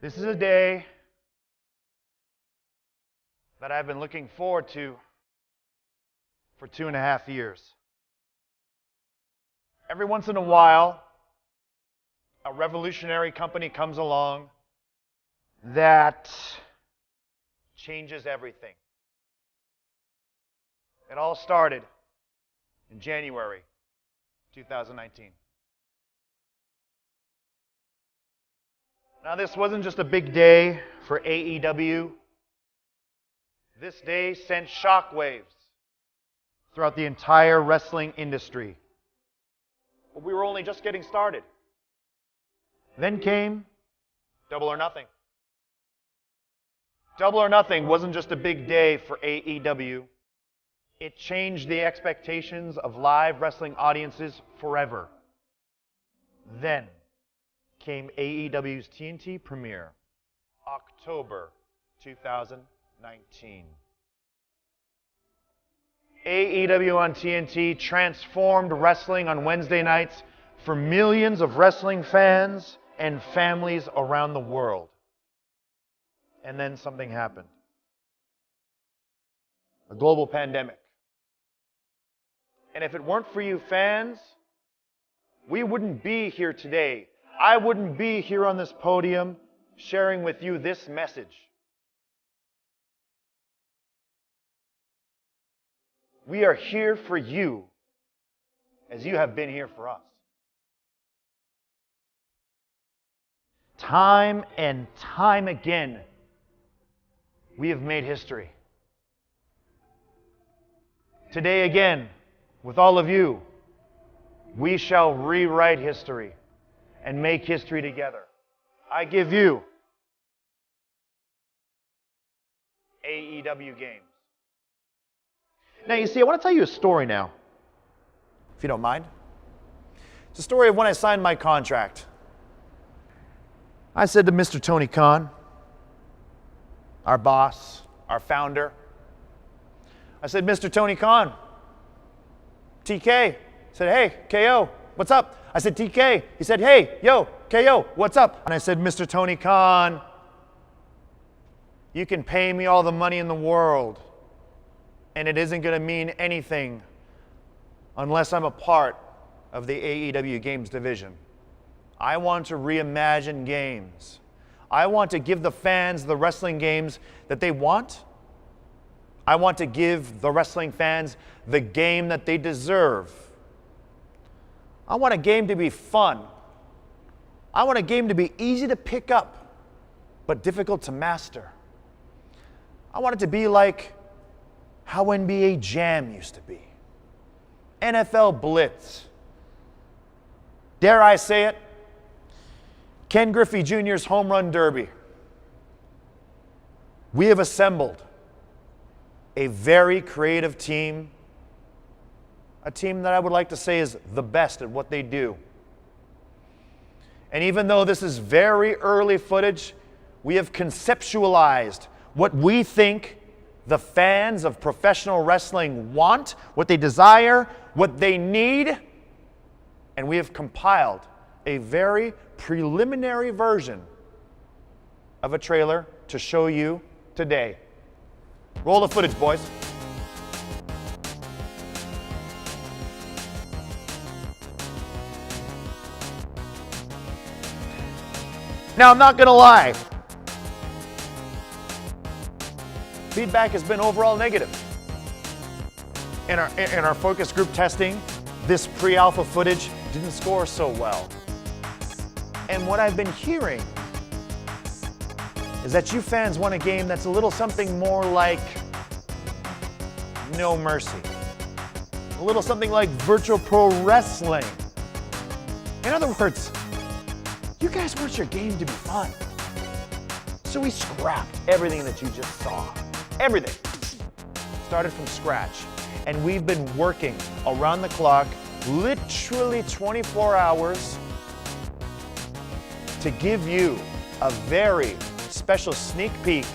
This is a day that I've been looking forward to for 2.5 years. Every once in a while, a revolutionary company comes along that changes everything. It all started in January 2019. Now, this wasn't just a big day for AEW. This day sent shockwaves throughout the entire wrestling industry. But we were only just getting started. Then came Double or Nothing. Double or Nothing wasn't just a big day for AEW. It changed the expectations of live wrestling audiences forever. Then came AEW's TNT premiere, October 2019. AEW on TNT transformed wrestling on Wednesday nights for millions of wrestling fans and families around the world. And then something happened. A global pandemic. And if it weren't for you fans, we wouldn't be here today. I wouldn't be here on this podium sharing with you this message. We are here for you as you have been here for us. Time and time again, we have made history. Today again, with all of you, we shall rewrite history and make history together. I give you AEW Games. Now, you see, I want to tell you a story now, if you don't mind. It's a story of when I signed my contract. I said to Mr. Tony Khan, our boss, our founder, I said, Mr. Tony Khan, TK. He said, hey, KO, what's up? I said, TK. He said, hey, yo, KO, what's up? And I said, Mr. Tony Khan, you can pay me all the money in the world, and it isn't going to mean anything unless I'm a part of the AEW Games division. I want to reimagine games. I want to give the fans the wrestling games that they want. I want to give the wrestling fans the game that they deserve. I want a game to be fun. I want a game to be easy to pick up, but difficult to master. I want it to be like how NBA Jam used to be. NFL Blitz. Dare I say it? Ken Griffey Jr.'s Home Run Derby. We have assembled a very creative team, a team that I would like to say is the best at what they do. And even though this is very early footage, we have conceptualized what we think the fans of professional wrestling want, what they desire, what they need, and we have compiled a very preliminary version of a trailer to show you today. Roll the footage, boys. Now, I'm not going to lie. Feedback has been overall negative. In our focus group testing, this pre-alpha footage didn't score so well. And what I've been hearing is that you fans want a game that's a little something more like No Mercy. A little something like Virtual Pro Wrestling. In other words, you guys want your game to be fun. So we scrapped everything that you just saw. Everything. Started from scratch. And we've been working around the clock, literally 24 hours, to give you a very special sneak peek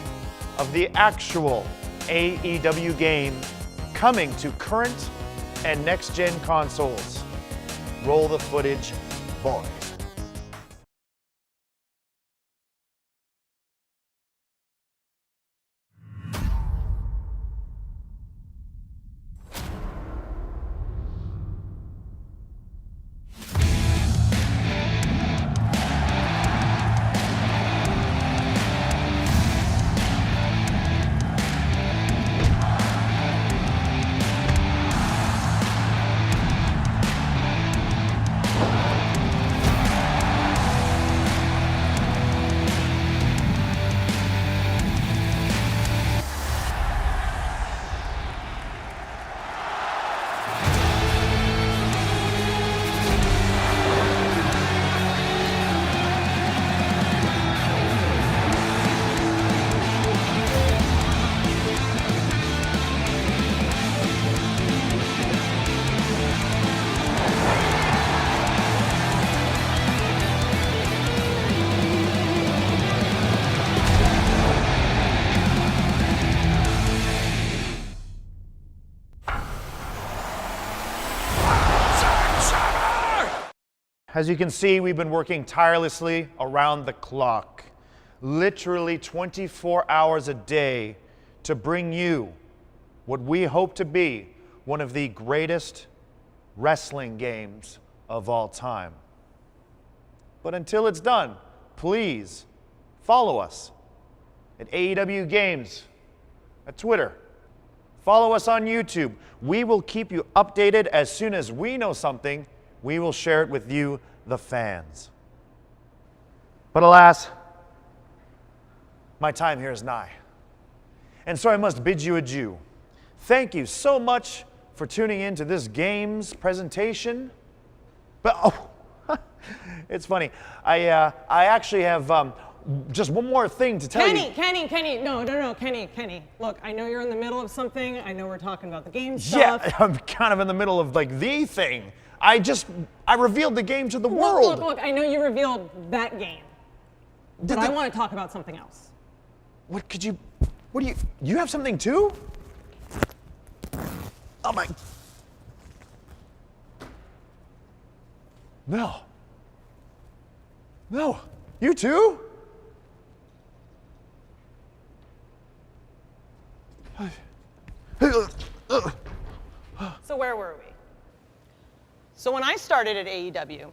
of the actual AEW game coming to current and next-gen consoles. Roll the footage, boys. As you can see, we've been working tirelessly around the clock, literally 24 hours a day, to bring you what we hope to be one of the greatest wrestling games of all time. But until it's done, please follow us at AEW Games, at Twitter. Follow us on YouTube. We will keep you updated. As soon as we know something, we will share it with you, the fans. But alas, my time here is nigh. And so I must bid you adieu. Thank you so much for tuning in to this game's presentation. But, it's funny. I actually have just one more thing to tell you. Kenny, no, Kenny. Look, I know you're in the middle of something. I know we're talking about the game Yeah, stuff. I'm kind of in the middle of like the thing. I revealed the game to the world. Look, I know you revealed that game. But I want to talk about something else. What do you have something too? Oh my. No. You too? So where were we? So when I started at AEW,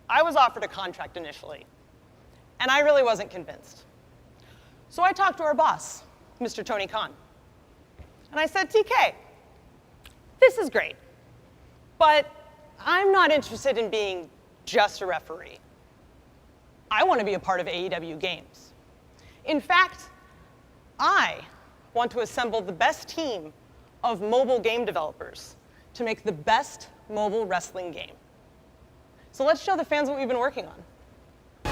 I was offered a contract initially, and I really wasn't convinced. So I talked to our boss, Mr. Tony Khan, and I said, TK, this is great, but I'm not interested in being just a referee. I want to be a part of AEW Games. In fact, I want to assemble the best team of mobile game developers to make the best mobile wrestling game. So let's show the fans what we've been working on.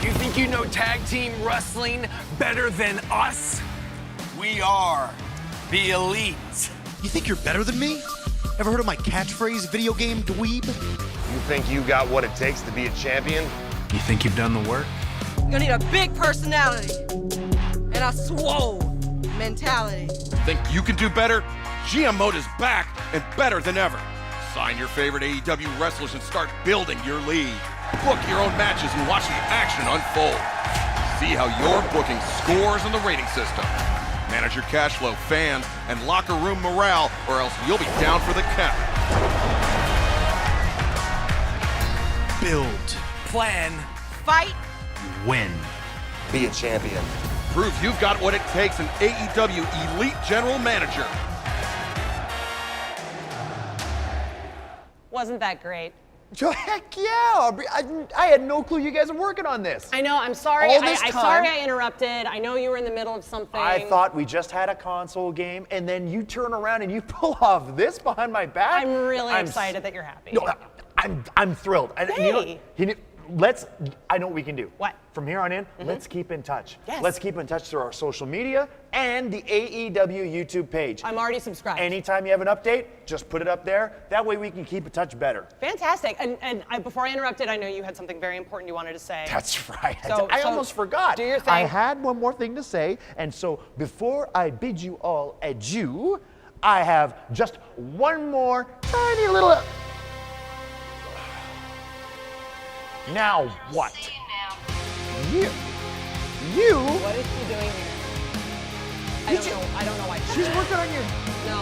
You think you know tag team wrestling better than us? We are the elite. You think you're better than me? Ever heard of my catchphrase, video game dweeb? You think you got what it takes to be a champion? You think you've done the work? You'll need a big personality and a swole mentality. Think you can do better? GM Mode is back and better than ever. Sign your favorite AEW wrestlers and start building your league. Book your own matches and watch the action unfold. See how your booking scores in the rating system. Manage your cash flow, fans, and locker room morale, or else you'll be down for the count. Build. Plan. Fight. Win. Be a champion. Prove you've got what it takes, an AEW Elite General Manager. Wasn't that great? Heck yeah, Aubrey. I had no clue you guys were working on this. I know, I'm sorry. All this Sorry time- I interrupted. I know you were in the middle of something. I thought we just had a console game, and then you turn around and you pull off this behind my back. I'm really excited that you're happy. No, I'm thrilled. And Hey. I know what we can do. What? From here on in, let's keep in touch. Yes. Let's keep in touch through our social media and the AEW YouTube page. I'm already subscribed. Anytime you have an update, just put it up there. That way we can keep in touch better. Fantastic. And before I interrupted, I know you had something very important you wanted to say. That's right. So- I so almost forgot. do your thing. I had one more thing to say, and so before I bid you all adieu, I have just one more tiny little. Now what? You. What is she doing here? I don't know why. She's working on your. No.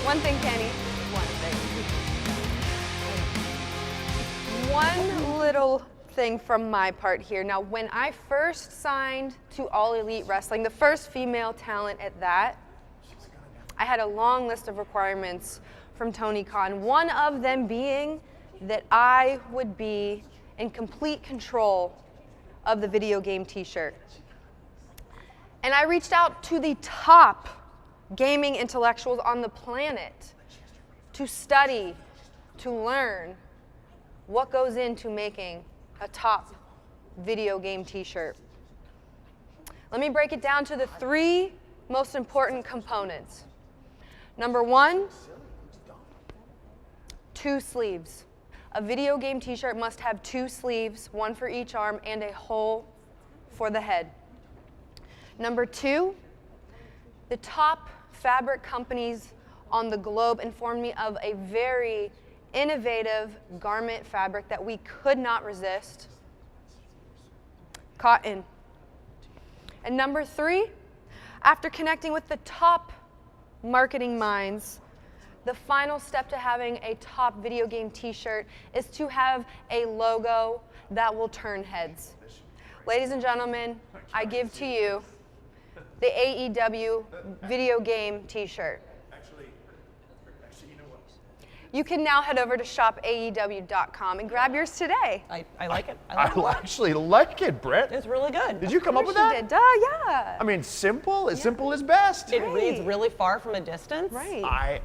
One thing, Kenny. One thing. One little thing from my part here. Now, when I first signed to All Elite Wrestling, the first female talent at that, I had a long list of requirements from Tony Khan. One of them being that I would be in complete control of the video game t-shirt. And I reached out to the top gaming intellectuals on the planet to study, to learn what goes into making a top video game t-shirt. Let me break it down to the three most important components. Number one, 2 sleeves. A video game t-shirt must have 2 sleeves, one for each arm and a hole for the head. Number 2, the top fabric companies on the globe informed me of a very innovative garment fabric that we could not resist. Cotton. And number 3, after connecting with the top marketing minds, the final step to having a top video game t-shirt is to have a logo that will turn heads. Ladies and gentlemen, I give to you the AEW video game t-shirt. Actually, you know what? You can now head over to shopaew.com and grab yours today. I like it. I actually like it, Britt. It's really good. Did you come up with She that? did, yeah. I mean, simple. Simple is best. It reads really far from a distance. Right.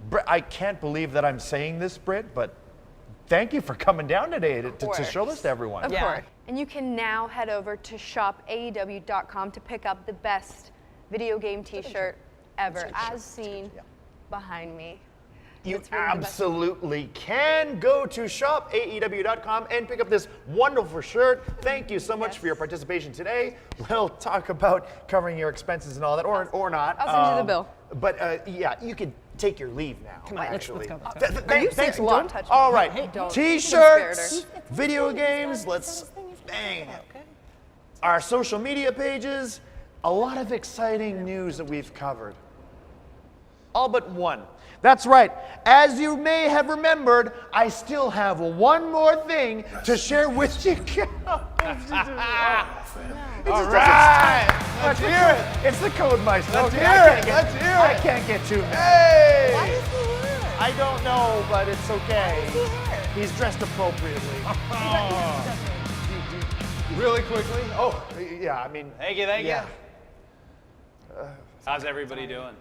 Britt, I can't believe that I'm saying this, Britt, but thank you for coming down today to show this to everyone. Of course. And you can now head over to shopaew.com to pick up the best video game t-shirt ever, as seen behind me. You It's really the best. absolutely can go to shopaew.com and pick up this wonderful shirt. Thank you so much for your participation today. We'll talk about covering your expenses and all that, or not. I'll send you the bill. But yeah, you can take your leave now. Come on, let's actually. go. Are you Thanks serious? a lot. Don't touch me. All right, Hey, don't. t-shirts, video games. Let's bang. Our social media pages. A lot of exciting news that we've covered. All but one. That's right. As you may have remembered, I still have one more thing to share with you. All right. Let's hear it. It's the Code Meister. Let's hear it. Let's hear it. I can't get too mad. Hey. Why is he weird? I don't know, but it's okay. He's dressed appropriately. Really quickly. Oh, yeah, I mean. Thank you. Yeah. How's everybody doing?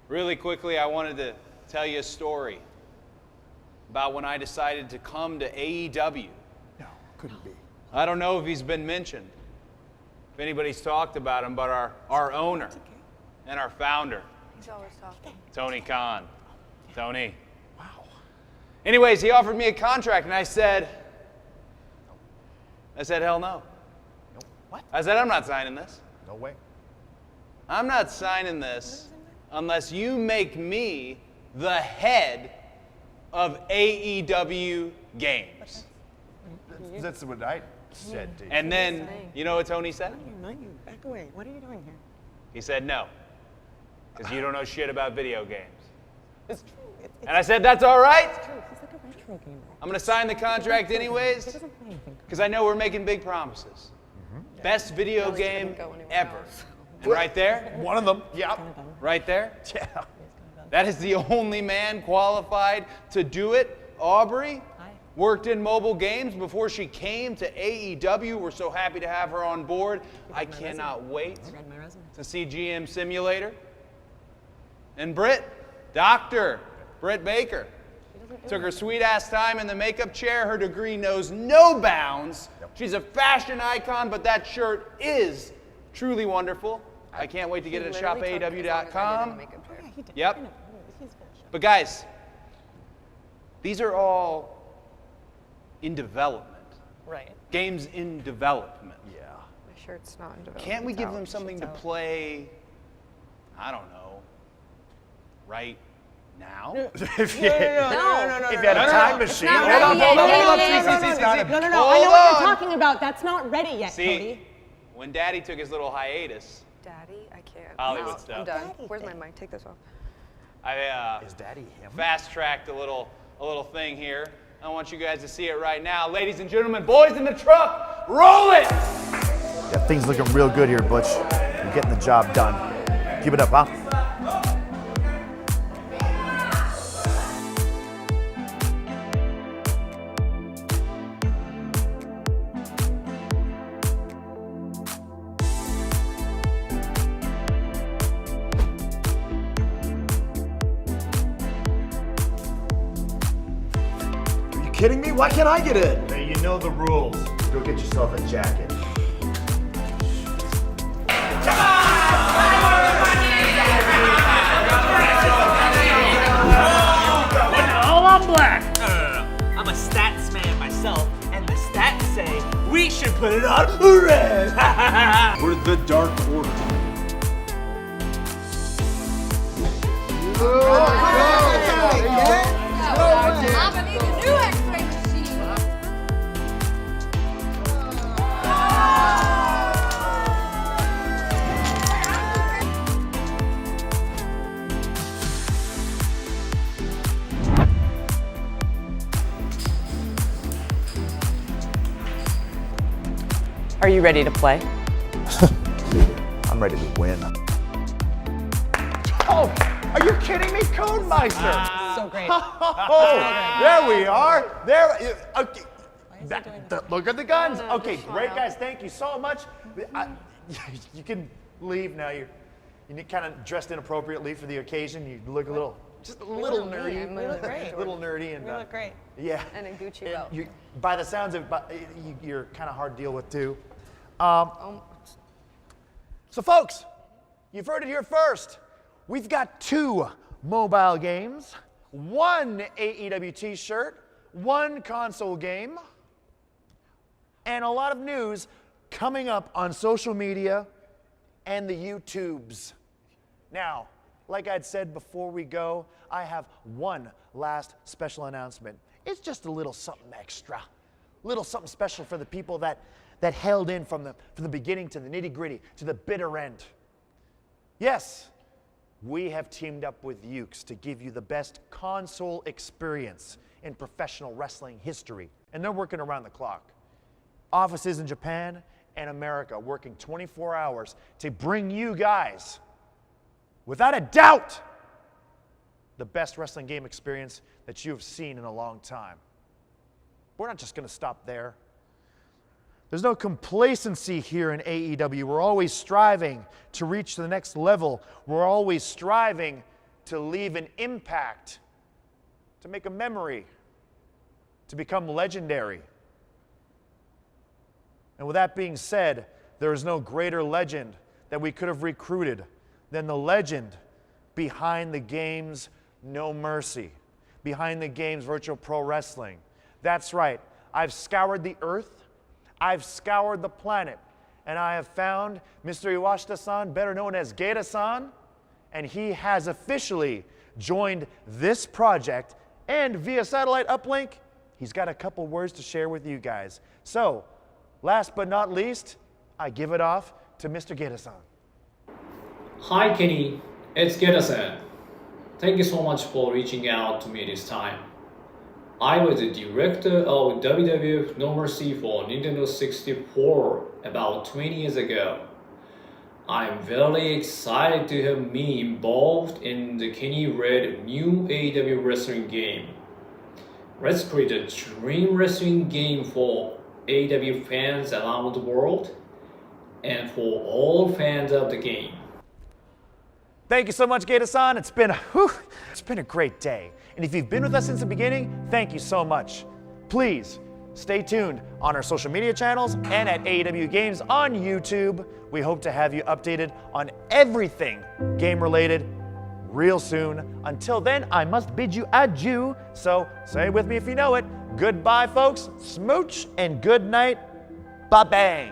Really quickly, I wanted to tell you a story about when I decided to come to AEW. No, couldn't be. I don't know if he's been mentioned, if anybody's talked about him, but our owner and our founder, He's always talking. Tony Khan. Tony. Wow. Anyways, he offered me a contract, and I said, hell no. Nope. What? I said, I'm not signing this. No way. I'm not signing this unless you make me the head of AEW Games. That's what I said to you. And then, you know what Tony said? Back away. What are you doing here? He said no, because you don't know shit about video games. It's true. And I said, that's all right. He's like a retro gamer. I'm going to sign the contract anyways, He doesn't play anything. because I know we're making big promises. Best video game go anywhere ever. else. And right there, One of them. Yeah. right there, Yeah. that is the only man qualified to do it. Aubrey worked in mobile games before she came to AEW. We're so happy to have her on board. I cannot wait Read my resume. to see GM Simulator. And Britt, Dr. Britt Baker, took her sweet ass time in the makeup chair. Her degree knows no bounds. She's a fashion icon, but that shirt is truly wonderful. I can't wait to get it at shopaew.com. Yep. But guys, these are all in development. Right. Games in development. Yeah. My shirt's not in development. Can't we give them something to play, I don't know, right now? If you had a time machine. not Hold on, ready hold on, yet. hold on. No, I know Hold what on. you're talking about. That's not ready yet, See, Cody. when Daddy took his little hiatus, Daddy, I can't. Hollywood No, stuff. I'm done. Where's my mic? Take this off. I Is Daddy him? fast-tracked a little thing here. I want you guys to see it right now. Ladies and gentlemen, boys in the truck, roll it! Yeah, things looking real good here, Butch. You're getting the job done. Keep it up, huh? Are you kidding me? Why can't I get in? Hey, you know the rules. Go get yourself a jacket. All on black. No. I'm a stats man myself, and the stats say we should put it on red. We're the Dark Order. Oh, I need a new X-ray machine. Are you ready to play? I'm ready to win. Oh, are you kidding me, Codemeister? So great. Oh, there we are. There. Okay. Look at the guns. Okay, great guys. Thank you so much. You can leave now. You kind of dressed inappropriately for the occasion. You look a little, just a little nerdy. We look great. A little nerdy and. We look great. Yeah. And a Gucci belt. By the sounds of, you're kind of hard to deal with too. So folks, you've heard it here first. We've got 2 mobile games, 1 AEW t-shirt, 1 console game, and a lot of news coming up on social media and the YouTubes. Now, like I'd said before we go, I have one last special announcement. It's just a little something extra, a little something special for the people that held in from the beginning to the nitty-gritty, to the bitter end. Yes, we have teamed up with Yukes to give you the best console experience in professional wrestling history. And they're working around the clock. Offices in Japan and America working 24 hours to bring you guys, without a doubt, the best wrestling game experience that you have seen in a long time. We're not just going to stop there. There's no complacency here in AEW. We're always striving to reach the next level. We're always striving to leave an impact, to make a memory, to become legendary. And with that being said, there is no greater legend that we could have recruited than the legend behind the game's No Mercy, behind the game's Virtual Pro Wrestling. That's right. I've scoured the earth. I've scoured the planet, and I have found Mr. Iwashita-san, better known as Geta-san, and he has officially joined this project, and via satellite uplink, he's got a couple words to share with you guys. So, last but not least, I give it off to Mr. Geta-san. Hi Kenny, it's Geta-san. Thank you so much for reaching out to me this time. I was the director of WWF No Mercy for Nintendo 64 about 20 years ago. I'm very excited to have me involved in the Kenny Red new AEW wrestling game. Let's create a dream wrestling game for AEW fans around the world and for all fans of the game. Thank you so much, Geta-san. It's been a great day. And if you've been with us since the beginning, thank you so much. Please stay tuned on our social media channels and at AEW Games on YouTube. We hope to have you updated on everything game-related real soon. Until then, I must bid you adieu. So say it with me if you know it. Goodbye, folks. Smooch and good night. Ba-bang.